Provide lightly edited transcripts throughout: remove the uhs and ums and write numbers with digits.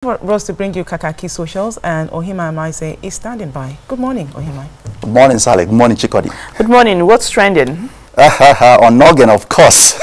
For us to bring you Kakaaki Socials, and Ohima Amaise is standing by. Good morning, Ohima. Good morning, Sally. Good morning, Chikodi. Good morning. What's trending? Onnoghen, of course.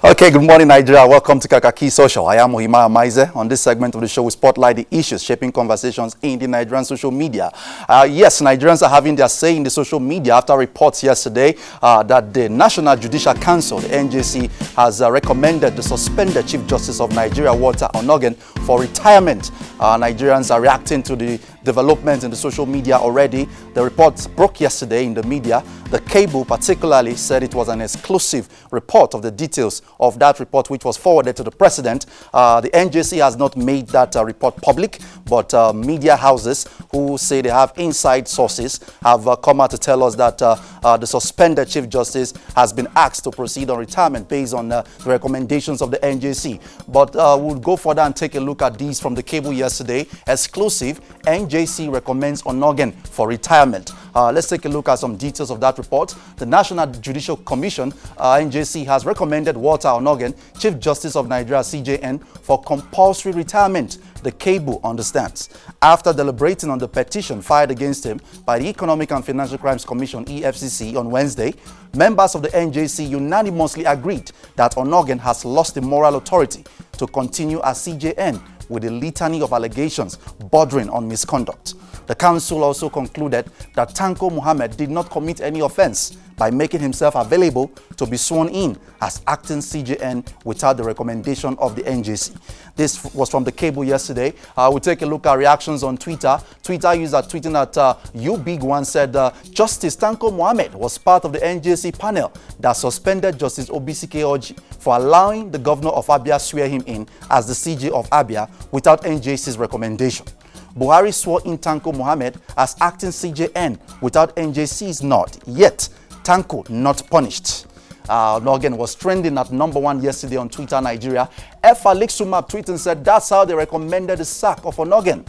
Okay, good morning, Nigeria. Welcome to Kakaaki Social. I am Ohima Amaise. On this segment of the show, we spotlight the issues shaping conversations in the Nigerian social media. Yes, Nigerians are having their say in the social media after reports yesterday that the National Judicial Council, the NJC, has recommended the suspended Chief Justice of Nigeria, Walter Onnoghen, for retirement. Nigerians are reacting to the developments in the social media already. The reports broke yesterday in the media. The Cable particularly said it was an exclusive report of the details of that report, which was forwarded to the president. The NJC has not made that report public, but media houses who say they have inside sources have come out to tell us that the suspended Chief Justice has been asked to proceed on retirement based on the recommendations of the NJC. But we'll go further and take a look at these from the Cable yesterday. Exclusive, NJC recommends Onnoghen for retirement. Let's take a look at some details of that report. The National Judicial Commission, NJC, has recommended Walter Onnoghen, Chief Justice of Nigeria, CJN, for compulsory retirement. The Cable understands. After deliberating on the petition filed against him by the Economic and Financial Crimes Commission, EFCC, on Wednesday, members of the NJC unanimously agreed that Onnoghen has lost the moral authority to continue as CJN with a litany of allegations bordering on misconduct. The council also concluded that Tanko Muhammad did not commit any offense by making himself available to be sworn in as acting CJN without the recommendation of the NJC. This was from the Cable yesterday. We'll take a look at reactions on Twitter. Twitter user tweeting at YouBig1 said, Justice Tanko Muhammad was part of the NJC panel that suspended Justice Obisike Oji for allowing the governor of Abia swear him in as the CJ of Abia without NJC's recommendation. Buhari swore in Tanko Muhammad as acting CJN without NJC's nod, yet Tanko not punished. Onnoghen was trending at #1 yesterday on Twitter, Nigeria. Sumab tweeted and said that's how they recommended the sack of Onnoghen,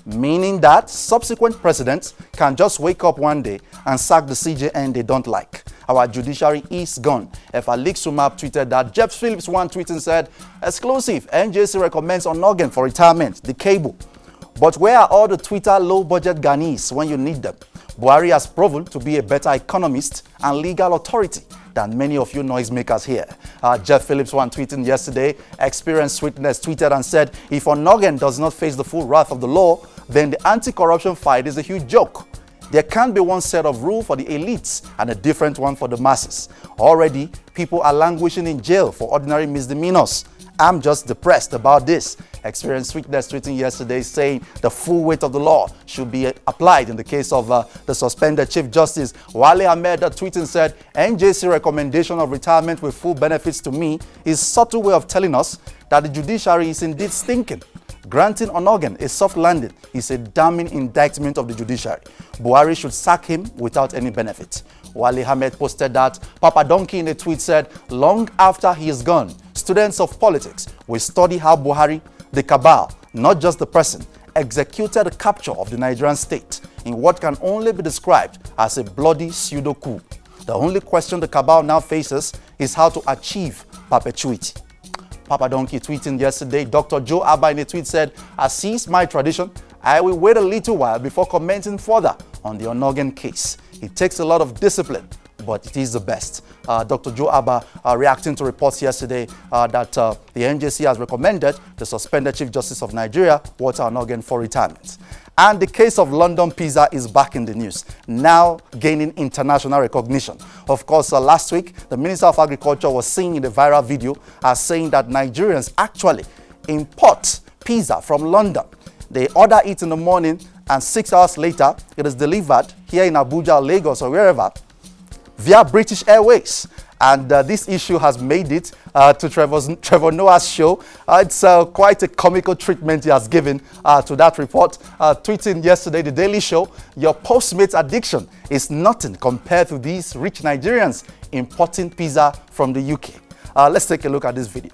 meaning that subsequent presidents can just wake up one day and sack the CJN they don't like. Our judiciary is gone. Sumab tweeted that. Jeff Phillips tweeted and said, exclusive, NJC recommends Onnoghen for retirement. The Cable. But where are all the Twitter low-budget Ghanese when you need them? Buhari has proven to be a better economist and legal authority than many of you noisemakers here. Jeff Phillips tweeting yesterday, Experienced Witness tweeted and said, if Onnoghen does not face the full wrath of the law, then the anti-corruption fight is a huge joke. There can't be one set of rules for the elites and a different one for the masses. Already, people are languishing in jail for ordinary misdemeanors. I'm just depressed about this. Experienced Witness tweeting yesterday saying the full weight of the law should be applied in the case of the suspended Chief Justice. Wale Ahmed tweeting said, NJC recommendation of retirement with full benefits to me is a subtle way of telling us that the judiciary is indeed stinking. Granting Onnoghen a soft landing is a damning indictment of the judiciary. Buhari should sack him without any benefit. Wale Ahmed posted that. Papa Donkey in a tweet said, long after he is gone, students of politics will study how Buhari, the cabal, not just the person, executed the capture of the Nigerian state in what can only be described as a bloody pseudo-coup. The only question the cabal now faces is how to achieve perpetuity. Papa Donkey tweeting yesterday, Dr. Joe Abba in a tweet said, as is my tradition, I will wait a little while before commenting further on the Onnoghen case. It takes a lot of discipline, but it is the best. Dr. Joe Abba reacting to reports yesterday that the NJC has recommended the suspended Chief Justice of Nigeria, Walter Onnoghen, for retirement. And the case of London Pizza is back in the news, now gaining international recognition. Of course, last week, the Minister of Agriculture was seen in the viral video as saying that Nigerians actually import pizza from London. They order it in the morning, and 6 hours later, it is delivered here in Abuja, Lagos, or wherever, via British Airways. And this issue has made it to Trevor Noah's show. It's quite a comical treatment he has given to that report. Tweeting yesterday, The Daily Show, your Postmates addiction is nothing compared to these rich Nigerians importing pizza from the UK. Let's take a look at this video.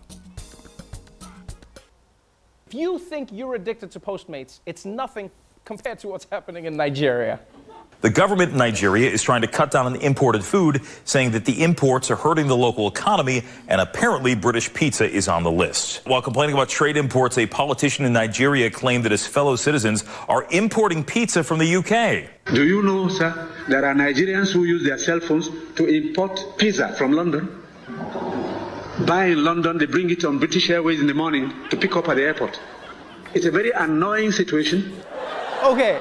If you think you're addicted to Postmates, it's nothing compared to what's happening in Nigeria. The government in Nigeria is trying to cut down on imported food, saying that the imports are hurting the local economy, and apparently British pizza is on the list. While complaining about trade imports, a politician in Nigeria claimed that his fellow citizens are importing pizza from the UK. Do you know, sir, there are Nigerians who use their cell phones to import pizza from London? Buy in London, they bring it on British Airways in the morning to pick up at the airport. It's a very annoying situation. Okay.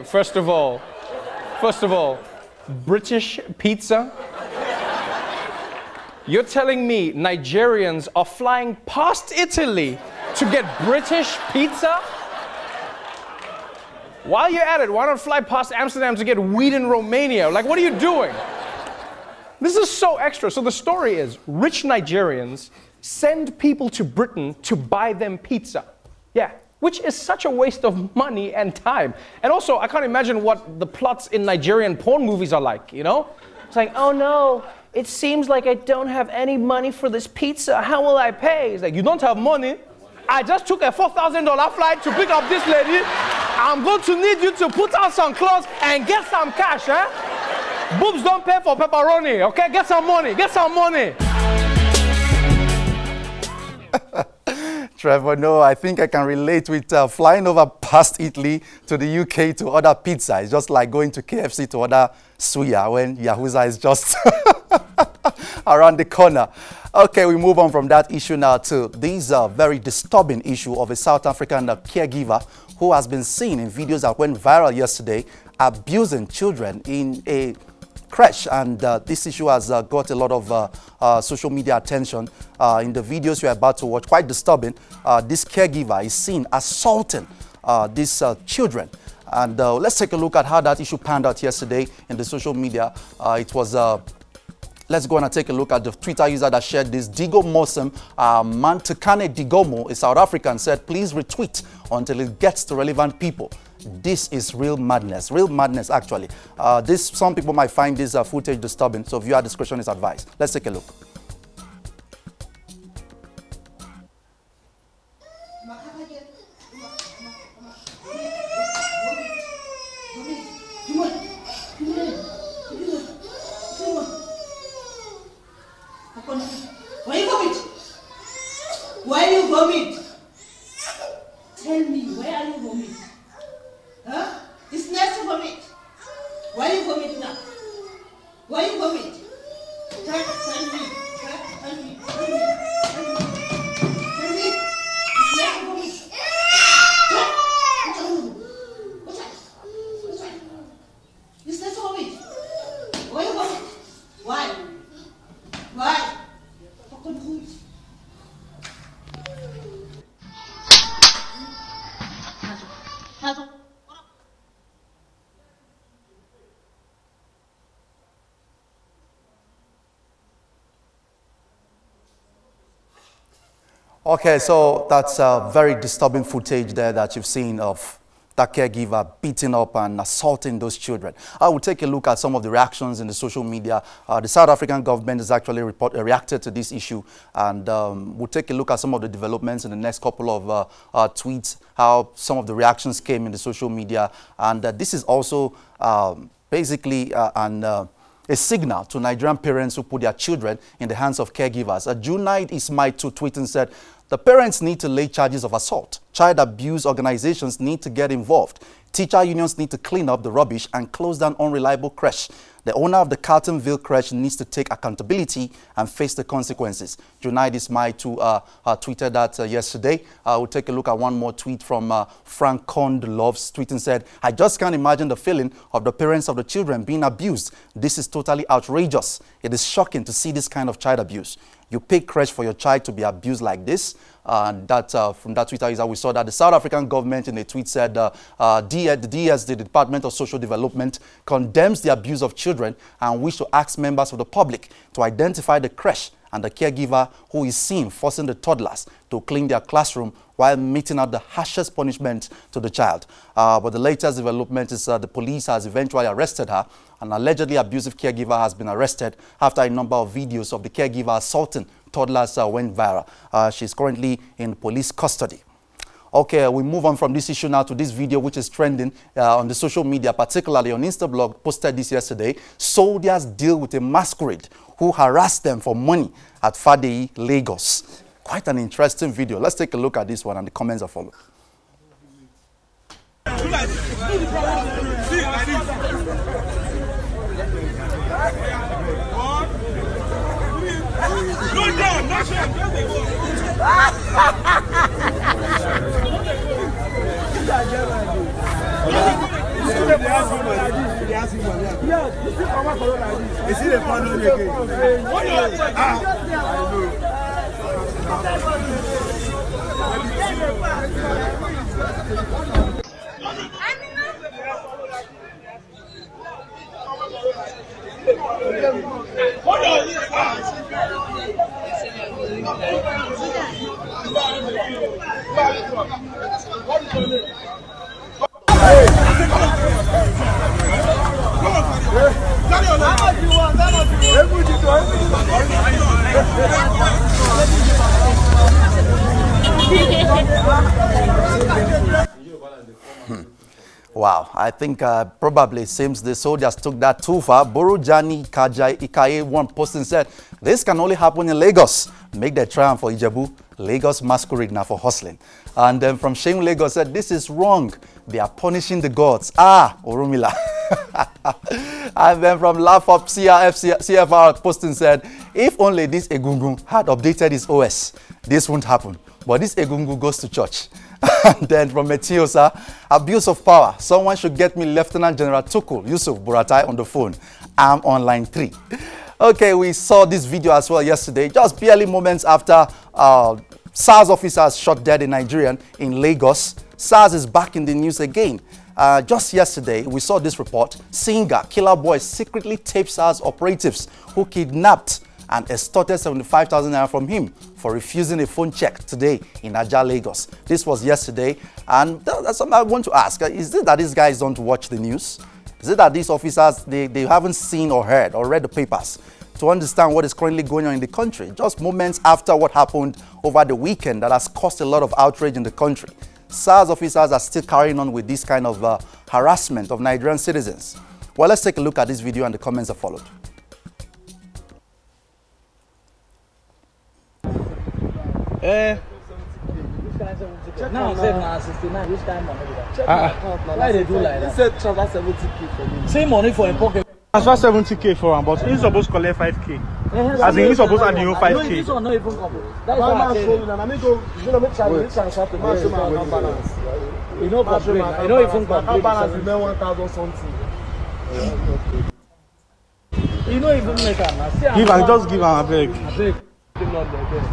First of all, British pizza? You're telling me Nigerians are flying past Italy to get British pizza? While you're at it, why not fly past Amsterdam to get weed in Romania? Like, what are you doing? This is so extra. So the story is, rich Nigerians send people to Britain to buy them pizza. Yeah. Which is such a waste of money and time. And also, I can't imagine what the plots in Nigerian porn movies are like, you know? It's like, oh no, it seems like I don't have any money for this pizza. How will I pay? It's like, you don't have money? I just took a $4,000 flight to pick up this lady. I'm going to need you to put on some clothes and get some cash, eh? Boobs don't pay for pepperoni, okay? Get some money, get some money. Trevor, no, I think I can relate with flying over past Italy to the UK to order pizza. It's just like going to KFC to order suya when Yahuza is just around the corner. Okay, we move on from that issue now to this very disturbing issue of a South African caregiver who has been seen in videos that went viral yesterday abusing children in a crash, and this issue has got a lot of social media attention. In the videos you're about to watch, quite disturbing, this caregiver is seen assaulting these children. And let's take a look at how that issue panned out yesterday in the social media. It was let's go and take a look at the Twitter user that shared this. Digo Mosem Mantukane Digomo, a South African, said, please retweet until it gets to relevant people. This is real madness actually. Some people might find this footage disturbing, so viewer discretion is advised. Let's take a look. Why you vomit? Tell me, where are you vomit? Huh? It's nice to vomit. Why you vomit now? Why you vomit? Tell me. Tell me. Tell me. It's nice to vomit. It's nice to vomit. Why you vomit? Why? Why? Okay, so that's very disturbing footage there that you've seen of that caregiver beating up and assaulting those children. I will take a look at some of the reactions in the social media. The South African government has actually reacted to this issue, and we'll take a look at some of the developments in the next couple of tweets, how some of the reactions came in the social media. And this is also basically a signal to Nigerian parents who put their children in the hands of caregivers. Junaid Ismail to tweet and said, the parents need to lay charges of assault. Child abuse organizations need to get involved. Teacher unions need to clean up the rubbish and close down unreliable creche. The owner of the Carltonville creche needs to take accountability and face the consequences. Junaid Ismail tweeted that yesterday. We'll take a look at one more tweet from Frank Cond Loves. Tweeting said, I just can't imagine the feeling of the parents of the children being abused. This is totally outrageous. It is shocking to see this kind of child abuse. You pay creche for your child to be abused like this. From that Twitter user, we saw that the South African government in a tweet said the Department of Social Development, condemns the abuse of children and wish to ask members of the public to identify the creche and the caregiver who is seen forcing the toddlers to clean their classroom while meting out the harshest punishment to the child. But the latest development is the police has eventually arrested her. An allegedly abusive caregiver has been arrested after a number of videos of the caregiver assaulting toddlers went viral. She's currently in police custody. Okay, we move on from this issue now to this video which is trending on the social media, particularly on Instablog, posted this yesterday. Soldiers deal with a masquerade who harassed them for money at Fadeyi, Lagos. Quite an interesting video. Let's take a look at this one and the comments are followed. Wow, I think probably it seems the soldiers took that too far. Borojani Ikaye one posting said, this can only happen in Lagos. Make the triumph for Ijebu. Lagos masquerade now for hustling. And then from Shame Lagos said, this is wrong. They are punishing the gods. Ah, Orumila. And then from Laugh Up CFR posting said, if only this Egungun had updated his OS, this won't happen. But this Egungun goes to church. And then from Metiosa, abuse of power. Someone should get me Lieutenant General Tukul Yusuf Buratai on the phone. I'm on line 3. Okay, we saw this video as well yesterday, just barely moments after SARS officers shot dead a Nigerian in Lagos. SARS is back in the news again. Just yesterday, we saw this report. Singer Killer Boy secretly taped SARS operatives who kidnapped and extorted 75,000 naira from him for refusing a phone check today in Ajah, Lagos. This was yesterday, and that's something I want to ask. Is it that these guys don't watch the news? Is it that these officers, they haven't seen or heard or read the papers to understand what is currently going on in the country? Just moments after what happened over the weekend that has caused a lot of outrage in the country. SARS officers are still carrying on with this kind of harassment of Nigerian citizens. Well, let's take a look at this video and the comments that followed. Now I'm 69, which time money? Why they do like that? He said transfer 70k for me. Same money for a pocket. Transfer 70k for him, but he's supposed to collect 5k. As in, he's supposed to add you 5k. This one not even couple. That's why I'm saying. I mean, go, you know, make transfer to my balance. You know, you know, even complete. Balance remain 1,000 something. You know, even make a give and just give him a break. Give not the bed.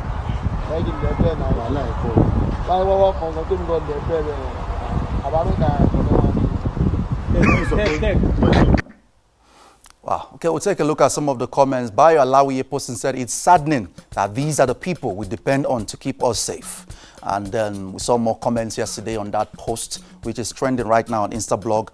I give the bed now. I like it. Why walk on the thing got the bed? Wow. Okay, we'll take a look at some of the comments. Bayo Alawiye posting said, it's saddening that these are the people we depend on to keep us safe. And then we saw more comments yesterday on that post, which is trending right now on Instablog.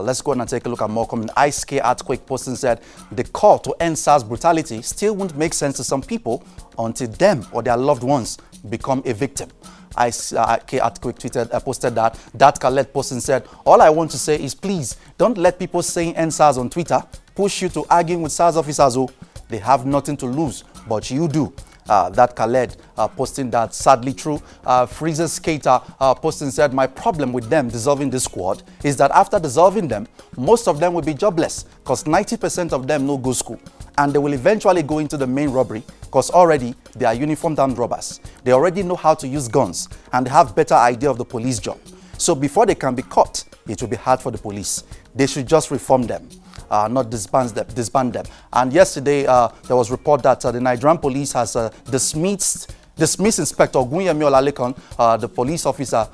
Let's go on and take a look at more comments. ISK Earthquake posting said, the call to end SARS brutality still won't make sense to some people until them or their loved ones become a victim. ISK Earthquake posted that. Dat Khaled posting said, all I want to say is please don't let people saying end SARS on Twitter push you to arguing with SARS officers who they have nothing to lose, but you do. That Khaled posting that, sadly true. Freezer Skater posting said, my problem with them dissolving this squad is that after dissolving them, most of them will be jobless because 90% of them no go school. And they will eventually go into the main robbery because already they are uniformed armed robbers. They already know how to use guns and they have better idea of the police job. So before they can be caught, it will be hard for the police. They should just reform them. Not disband them. And yesterday, there was report that the Nigerian police has dismissed Inspector Ogunyemi Olalekan, the police officer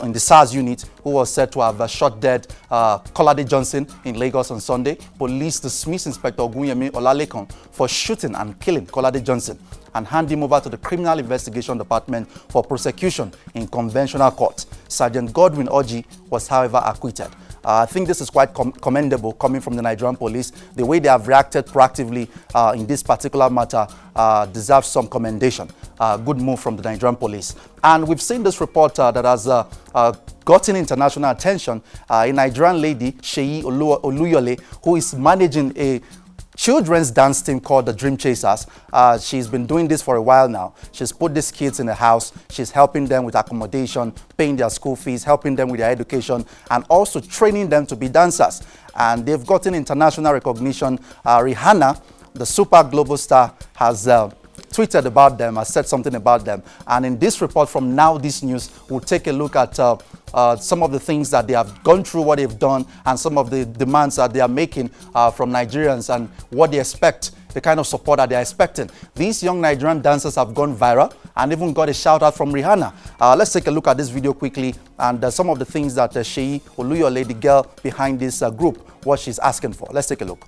in the SARS unit, who was said to have shot dead Kolade Johnson in Lagos on Sunday. Police dismissed Inspector Ogunyemi Olalekan for shooting and killing Kolade Johnson and hand him over to the Criminal Investigation Department for prosecution in conventional court. Sergeant Godwin Oji was, however, acquitted. I think this is quite commendable coming from the Nigerian police. The way they have reacted proactively in this particular matter deserves some commendation. Good move from the Nigerian police. And we've seen this report that has gotten international attention. A Nigerian lady, Seyi Oluyole, who is managing a children's dance team called the Dreamcatchers. She's been doing this for a while now. She's put these kids in the house. She's helping them with accommodation, paying their school fees, helping them with their education, and also training them to be dancers. And they've gotten international recognition. Rihanna, the super global star, has tweeted about them, has said something about them. And in this report from Now This News, we'll take a look at some of the things that they have gone through, what they've done, and some of the demands that they are making from Nigerians and what they expect, the kind of support that they are expecting. These young Nigerian dancers have gone viral and even got a shout out from Rihanna. Let's take a look at this video quickly and some of the things that Seyi Oluyole, the girl behind this group, what she's asking for. Let's take a look.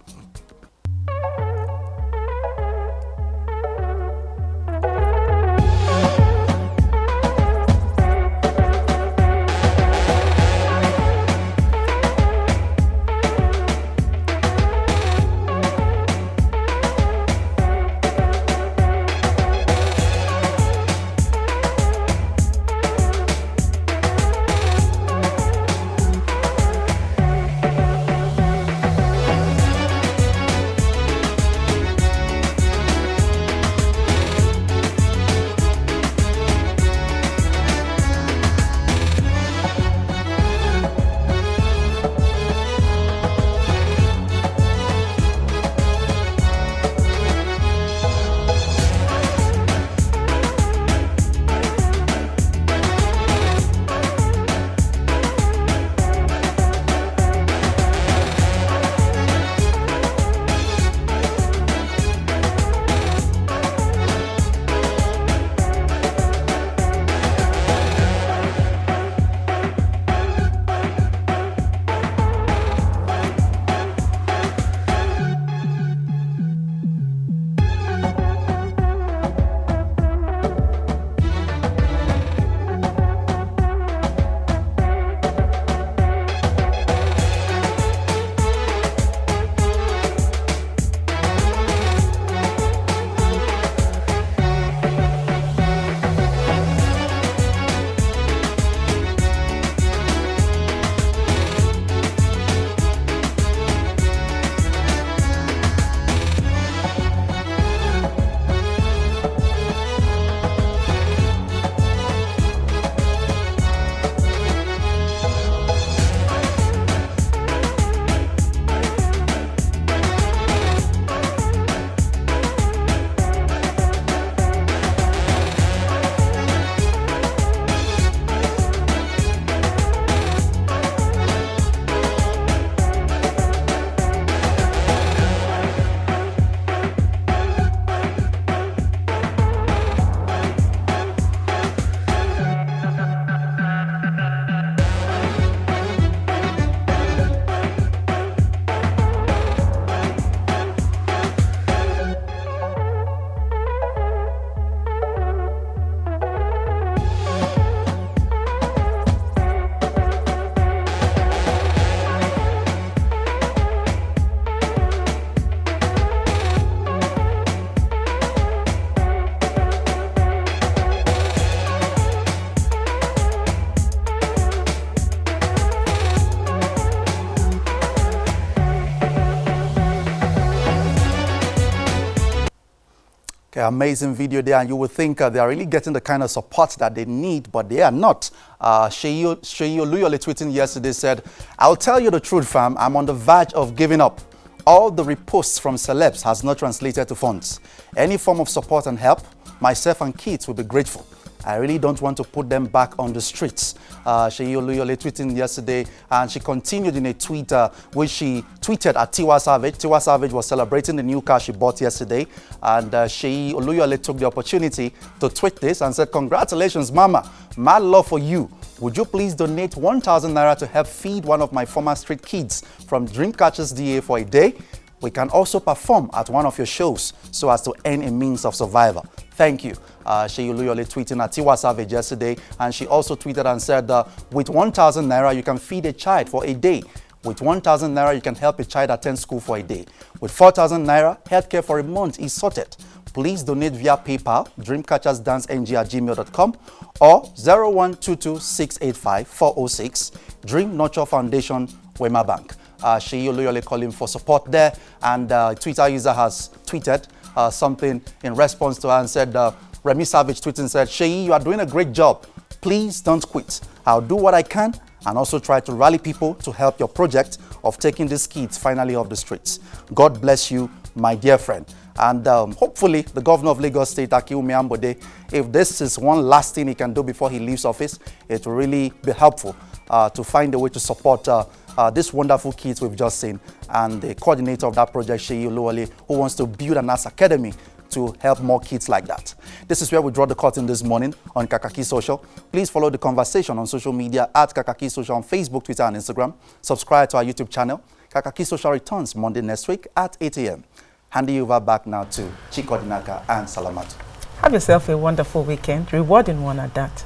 Amazing video there, and you would think they are really getting the kind of support that they need, but they are not. Seyi Oluyole tweeting yesterday said, "I'll tell you the truth, fam, I'm on the verge of giving up. All the reposts from celebs has not translated to funds. Any form of support and help, myself and kids will be grateful. I really don't want to put them back on the streets." Seyi Oluyole tweeting yesterday, and she continued in a tweet which she tweeted at Tiwa Savage. Tiwa Savage was celebrating the new car she bought yesterday, and Seyi Oluyole took the opportunity to tweet this and said, "Congratulations, Mama. Mad love for you. Would you please donate 1,000 naira to help feed one of my former street kids from Dreamcatchers DA for a day? We can also perform at one of your shows so as to earn a means of survival. Thank you." Seyi Oluyole tweeting at Tiwa Savage yesterday, and she also tweeted and said, with 1,000 naira, you can feed a child for a day. With 1,000 naira, you can help a child attend school for a day. With 4,000 naira, healthcare for a month is sorted. Please donate via PayPal, dreamcatchersdanceng@gmail.com or 0122-685-406, Dream Nurture Foundation, Wema Bank. She loyally calling for support there, and Twitter user has tweeted something in response to her and said, Remy Savage tweeted and said, Sheyi, you are doing a great job. Please don't quit. I'll do what I can and also try to rally people to help your project of taking these kids finally off the streets. God bless you, my dear friend. And hopefully the governor of Lagos State, Akiwumi Ambode, if this is one last thing he can do before he leaves office, it will really be helpful to find a way to support these wonderful kids we've just seen, and the coordinator of that project, Sheyi Oluwole, who wants to build an arts academy to help more kids like that. This is where we draw the curtain this morning on Kakaaki Social. Please follow the conversation on social media at Kakaaki Social on Facebook, Twitter, and Instagram. Subscribe to our YouTube channel. Kakaaki Social returns Monday next week at 8 a.m. Handing you over back now to Chikodinaka and Salamatu. Have yourself a wonderful weekend, rewarding one at that.